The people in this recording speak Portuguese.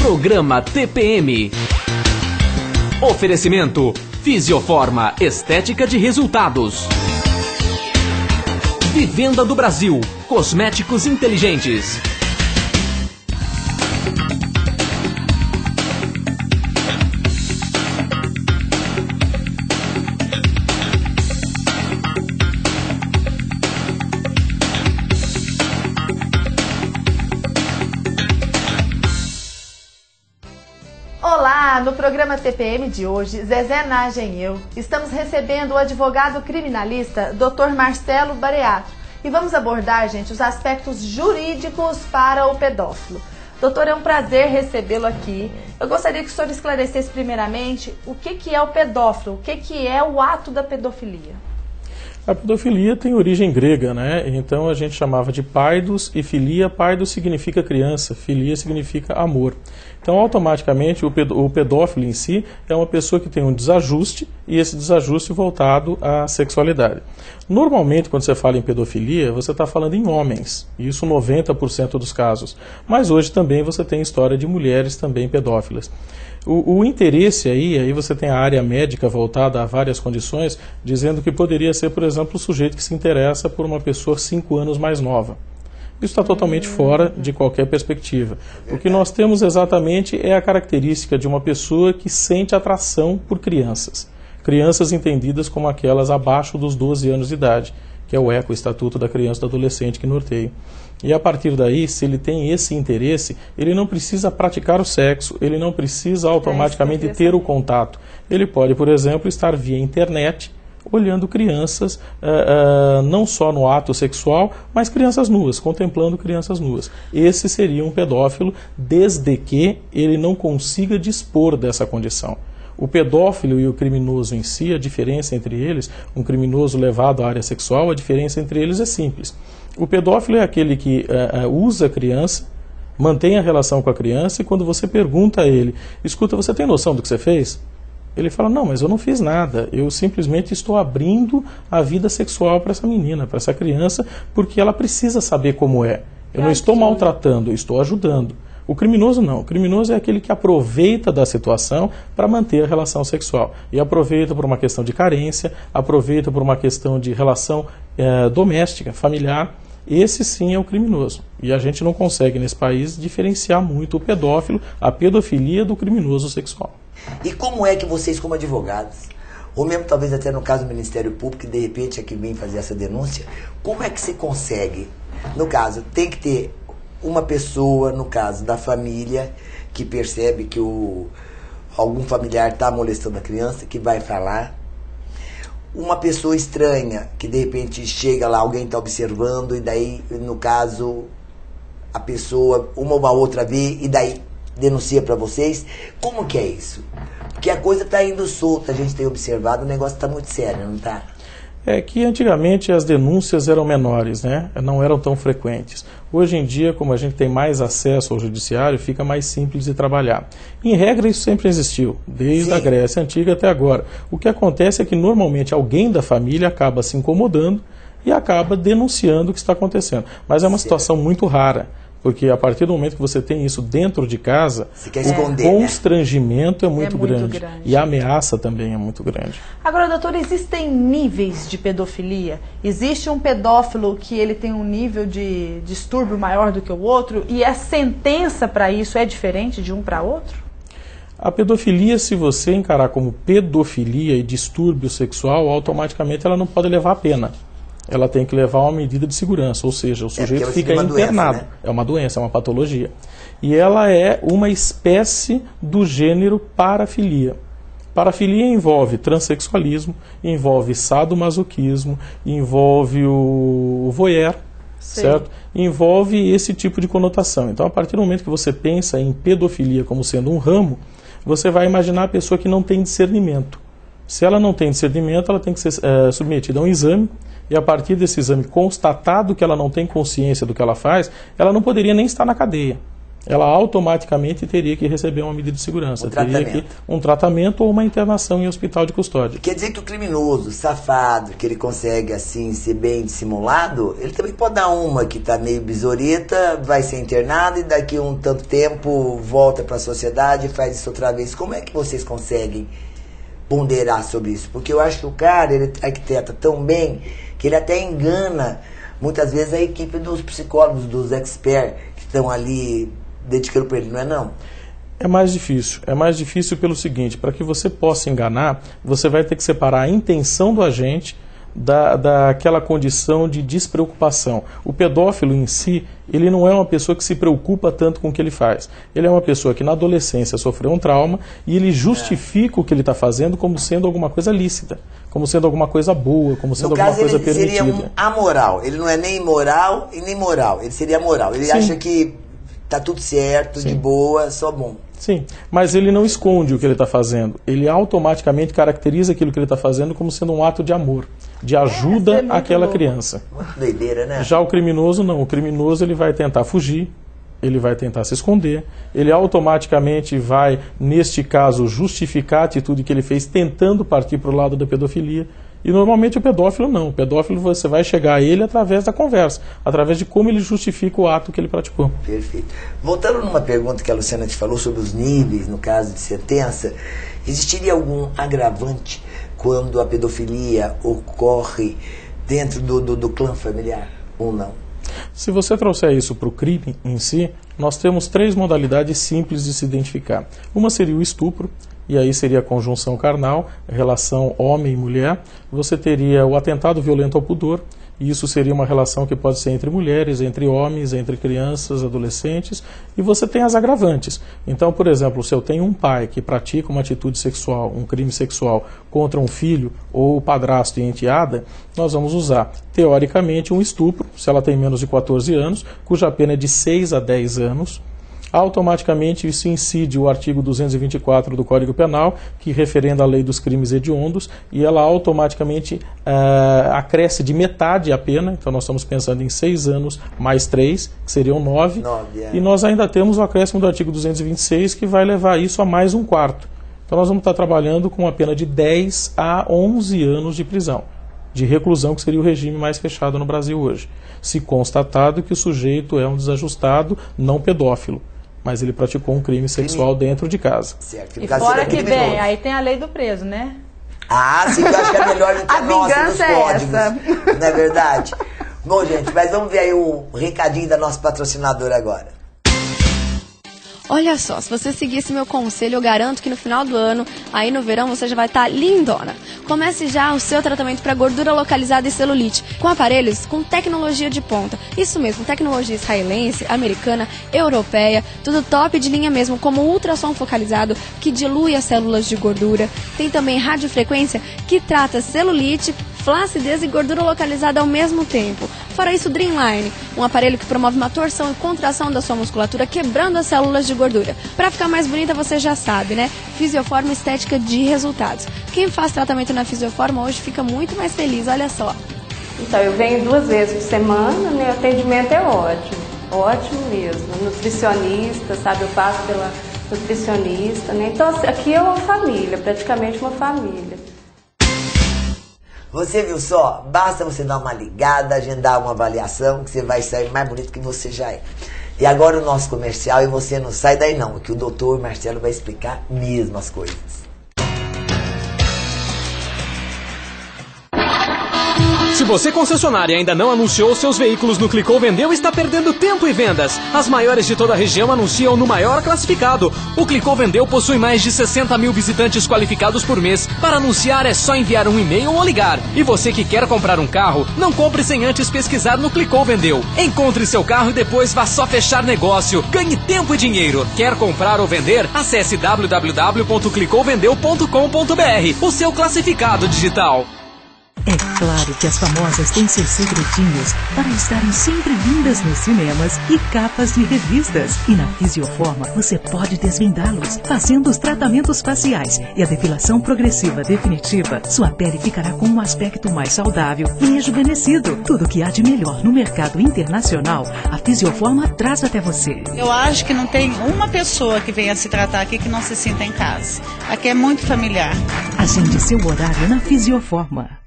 Programa TPM. Oferecimento Fisioforma, estética de resultados. Vivenda do Brasil, cosméticos inteligentes. Olá, no programa TPM de hoje, Zezé Nagem e eu estamos recebendo o advogado criminalista Dr. Marcelo Bareato e vamos abordar, gente, os aspectos jurídicos para o pedófilo. Doutor, é um prazer recebê-lo aqui. Eu gostaria que o senhor esclarecesse primeiramente o que é o pedófilo, o que é o ato da pedofilia. A pedofilia tem origem grega, né? Então a gente chamava de paidos e filia. Paidos significa criança, filia significa amor. Então automaticamente o pedófilo em si é uma pessoa que tem um desajuste e esse desajuste voltado à sexualidade. Normalmente quando você fala em pedofilia, você está falando em homens, isso 90% dos casos. Mas hoje também você tem história de mulheres também pedófilas. O interesse aí você tem a área médica voltada a várias condições, dizendo que poderia ser, por exemplo, o sujeito que se interessa por uma pessoa 5 anos mais nova. Isso está totalmente fora de qualquer perspectiva. O que nós temos exatamente é a característica de uma pessoa que sente atração por crianças. Crianças entendidas como aquelas abaixo dos 12 anos de idade, que é o ECA, o Estatuto da Criança e do Adolescente, que norteia. E a partir daí, se ele tem esse interesse, ele não precisa praticar o sexo, ele não precisa automaticamente ter o contato. Ele pode, por exemplo, estar via internet, olhando crianças, não só no ato sexual, mas crianças nuas, contemplando crianças nuas. Esse seria um pedófilo, desde que ele não consiga dispor dessa condição. O pedófilo e o criminoso em si, a diferença entre eles, um criminoso levado à área sexual, a diferença entre eles é simples. O pedófilo é aquele que usa a criança, mantém a relação com a criança e quando você pergunta a ele, escuta, você tem noção do que você fez? Ele fala, não, mas eu não fiz nada, eu simplesmente estou abrindo a vida sexual para essa menina, para essa criança, porque ela precisa saber como é. Eu não estou maltratando, eu estou ajudando. O criminoso não. O criminoso é aquele que aproveita da situação para manter a relação sexual. E aproveita por uma questão de carência, aproveita por uma questão de relação doméstica, familiar. Esse sim é o criminoso. E a gente não consegue nesse país diferenciar muito o pedófilo, a pedofilia do criminoso sexual. E como é que vocês, como advogados, ou mesmo talvez até no caso do Ministério Público, que de repente é que vem fazer essa denúncia, como é que se consegue? No caso, tem que ter uma pessoa, no caso da família, que percebe que algum familiar está molestando a criança, que vai falar. Uma pessoa estranha, que de repente chega lá, alguém está observando, e daí, no caso, a pessoa, uma ou outra vê, e daí denuncia para vocês. Como que é isso? Porque a coisa está indo solta, a gente tem observado, o negócio está muito sério, não está? É que antigamente as denúncias eram menores, né? Não eram tão frequentes. Hoje em dia, como a gente tem mais acesso ao judiciário, fica mais simples de trabalhar. Em regra, isso sempre existiu, desde a Grécia Antiga até agora. O que acontece é que normalmente alguém da família acaba se incomodando e acaba denunciando o que está acontecendo. Mas é uma situação muito rara. Porque a partir do momento que você tem isso dentro de casa, o constrangimento é muito grande. E a ameaça também é muito grande. Agora, doutor, existem níveis de pedofilia? Existe um pedófilo que ele tem um nível de distúrbio maior do que o outro e a sentença para isso é diferente de um para outro? A pedofilia, se você encarar como pedofilia e distúrbio sexual, automaticamente ela não pode levar a pena. Ela tem que levar uma medida de segurança, ou seja, o sujeito fica internado. Doença, né? É uma doença, é uma patologia. E ela é uma espécie do gênero parafilia. Parafilia envolve transexualismo, envolve sadomasoquismo, envolve o voyeur, certo? Envolve esse tipo de conotação. Então, a partir do momento que você pensa em pedofilia como sendo um ramo, você vai imaginar a pessoa que não tem discernimento. Se ela não tem discernimento, ela tem que ser submetida a um exame, e a partir desse exame constatado que ela não tem consciência do que ela faz, ela não poderia nem estar na cadeia. ela automaticamente teria que receber uma medida de segurança. Teria que um tratamento ou uma internação em hospital de custódia. Quer dizer que o criminoso, safado, que ele consegue assim ser bem dissimulado, ele também pode dar uma que está meio besorita, vai ser internado e daqui a um tanto tempo volta para a sociedade e faz isso outra vez. Como é que vocês conseguem ponderar sobre isso? Porque eu acho que o cara, ele arquiteta tão bem que ele até engana muitas vezes a equipe dos psicólogos, dos experts que estão ali dedicando para ele, não é não? É mais difícil pelo seguinte: para que você possa enganar, você vai ter que separar a intenção do agente daquela condição de despreocupação. O pedófilo em si, ele não é uma pessoa que se preocupa tanto com o que ele faz. Ele é uma pessoa que na adolescência sofreu um trauma e ele justifica o que ele está fazendo como sendo alguma coisa lícita, como sendo alguma coisa boa, como sendo alguma coisa permitida. Ele seria amoral. Ele não é nem imoral e nem moral. Ele seria amoral. Ele acha que tá tudo certo, de boa, só bom. Sim, mas ele não esconde o que ele está fazendo. Ele automaticamente caracteriza aquilo que ele está fazendo como sendo um ato de amor, de ajuda àquela criança. Muito doideira, né? Já o criminoso não. O criminoso ele vai tentar fugir, ele vai tentar se esconder, ele automaticamente vai, neste caso, justificar a atitude que ele fez tentando partir para o lado da pedofilia. E normalmente o pedófilo não. O pedófilo você vai chegar a ele através da conversa, através de como ele justifica o ato que ele praticou. Perfeito. Voltando numa pergunta que a Luciana te falou sobre os níveis, no caso de sentença, existiria algum agravante quando a pedofilia ocorre dentro do clã familiar ou não? Se você trouxer isso para o crime em si, nós temos 3 modalidades simples de se identificar. Uma seria o estupro, e aí seria a conjunção carnal, relação homem e mulher. Você teria o atentado violento ao pudor, e isso seria uma relação que pode ser entre mulheres, entre homens, entre crianças, adolescentes, e você tem as agravantes. Então, por exemplo, se eu tenho um pai que pratica uma atitude sexual, um crime sexual contra um filho ou padrasto e enteada, nós vamos usar, teoricamente, um estupro, se ela tem menos de 14 anos, cuja pena é de 6 a 10 anos, automaticamente isso incide o artigo 224 do Código Penal, que referenda a lei dos crimes hediondos, e ela automaticamente acresce de metade a pena. Então nós estamos pensando em 6 anos mais 3, que seriam 9, e nós ainda temos o acréscimo do artigo 226, que vai levar isso a mais um quarto. Então nós vamos estar trabalhando com uma pena de 10 a 11 anos de prisão, de reclusão, que seria o regime mais fechado no Brasil hoje, se constatado que o sujeito é um desajustado não pedófilo, mas ele praticou um crime sexual dentro de casa. Certo. E fora que bem, aí tem a lei do preso, né? Ah, sim, eu acho que é melhor do que a nossa nos códigos. Não é verdade? Bom, gente, mas vamos ver aí o recadinho da nossa patrocinadora agora. Olha só, se você seguir esse meu conselho, eu garanto que no final do ano, aí no verão, você já vai estar lindona. Comece já o seu tratamento para gordura localizada e celulite, com aparelhos com tecnologia de ponta. Isso mesmo, tecnologia israelense, americana, europeia, tudo top de linha mesmo, como ultrassom focalizado, que dilui as células de gordura. Tem também radiofrequência, que trata celulite, flacidez e gordura localizada ao mesmo tempo. Fora isso, Dreamline, um aparelho que promove uma torção e contração da sua musculatura, quebrando as células de gordura. Para ficar mais bonita, você já sabe, né? Fisioforma estética de resultados. Quem faz tratamento na Fisioforma hoje fica muito mais feliz, olha só. Então, eu venho 2 vezes por semana, né? O atendimento é ótimo, ótimo mesmo. Nutricionista, sabe? Eu passo pela nutricionista, né? Então, aqui é uma família, praticamente uma família. Você viu só? Basta você dar uma ligada, agendar uma avaliação, que você vai sair mais bonito que você já é. E agora o nosso comercial, e você não sai daí não, que o doutor Marcelo vai explicar mesmo as coisas. Se você, concessionária, ainda não anunciou seus veículos no Clicou Vendeu, está perdendo tempo e vendas. As maiores de toda a região anunciam no maior classificado. O Clicou Vendeu possui mais de 60 mil visitantes qualificados por mês. Para anunciar é só enviar um e-mail ou ligar. E você que quer comprar um carro, não compre sem antes pesquisar no Clicou Vendeu. Encontre seu carro e depois vá só fechar negócio. Ganhe tempo e dinheiro. Quer comprar ou vender? Acesse www.clicouvendeu.com.br. O seu classificado digital. É claro que as famosas têm seus segredinhos para estarem sempre lindas nos cinemas e capas de revistas. E na Fisioforma você pode desvendá-los. Fazendo os tratamentos faciais e a depilação progressiva definitiva, sua pele ficará com um aspecto mais saudável e rejuvenescido. Tudo que há de melhor no mercado internacional, a Fisioforma traz até você. Eu acho que não tem uma pessoa que venha se tratar aqui que não se sinta em casa. Aqui é muito familiar. Agende seu horário na Fisioforma.